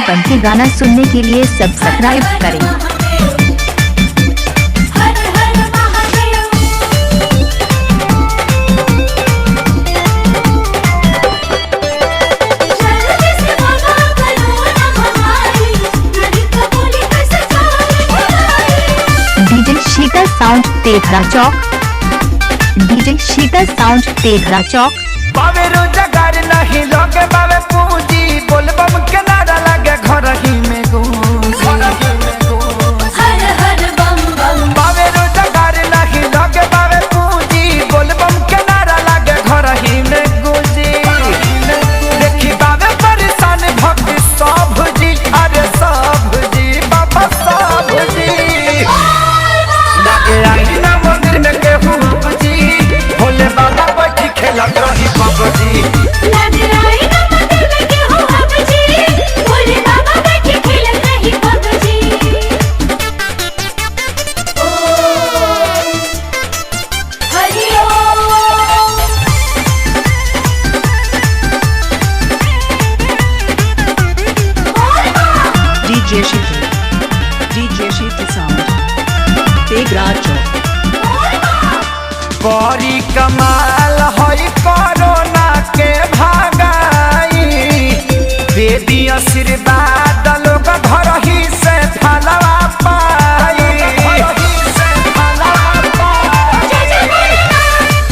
पंथी गाना सुनने के लिए सब्सक्राइब करें। डीजे शीतल साउंड तेघरा चौक। डीजे शीतल साउंड तेघरा चौक। बावे रोजगार नहीं लगे बावे पूंजी बोलबम के नारा लगे घर ही में गूंजी। हर हर बम बम। बावे रोजगार नहीं लगे बावे पूंजी बोलबम के नारा लगे घर ही में गूंजी। देखी बावे परेशान भक्त सब जी अरे सब जी बाबा सब जी। लगे आई ना मंदिर में केहू जी भोले बाबा बैठी खेलत रही बाबूजी। लगे आई ना मंदिर में केहू जी भोले बाबा बैठी खेलत रही बाबूजी। ओम हरि ओम। डीजे शीतल साउंड तेघरा चौक। बड़ी कमाल है कोरोना के भागाई बेदी आशीर्वाद लोग घर ही से फलवा पाई।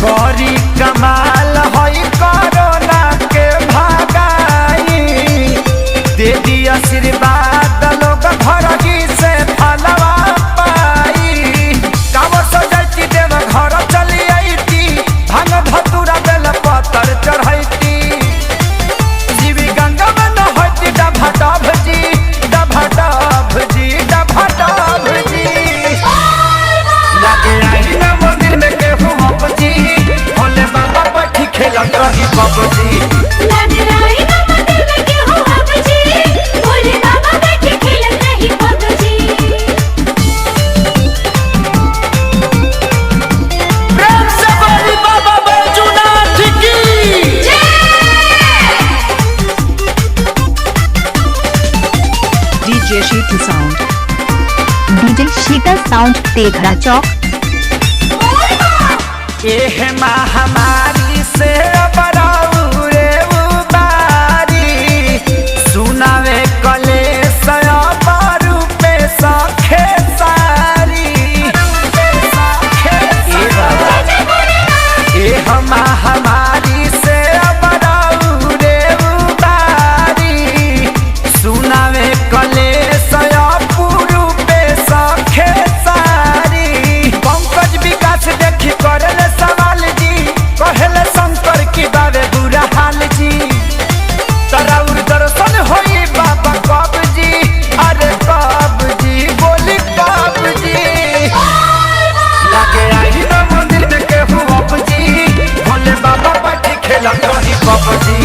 बड़ी कमाल है कोरोना के भागाई बेदी आशीर्वाद लोग घर ही से फलवा पाई। कावर सजाती देव घर चली भांग धतूरा बेल पत्थर चढ़ैती जीवी गंगा में नहैती डभाडभ जी डभाडभ जी डभाडभ जी। लगे आई ना मंदिर में केहू जी भोले बाबा बैठी खेलत रही बाबूजी। लगे आई ना मंदिर में केहू जी भोले बाबा बैठी खेलत रही बाबूजी। प्रेम से बोली बाबा बैजूनाथ की डीजे शीतल साउंड। डीजे शीतल साउंड तेघरा चौक। एह महामारी से बराउरे उबारी सुनावे कलेश बारू पे सखे सारी। एह महामारी से बराउरे उबारी सुनावे कलेश पुरु पे सखे सारी। पंकज विकास देखी करल सवाल जी कहले शंकर की बाबे बुरा हाल जी। तराउर दर्शन होई बाबा कब जी अरे कब जी बोली कब जी। लगे आई ना मंदिर में केहू जी भोले बाबा बैठी खेलत रही बाबूजी।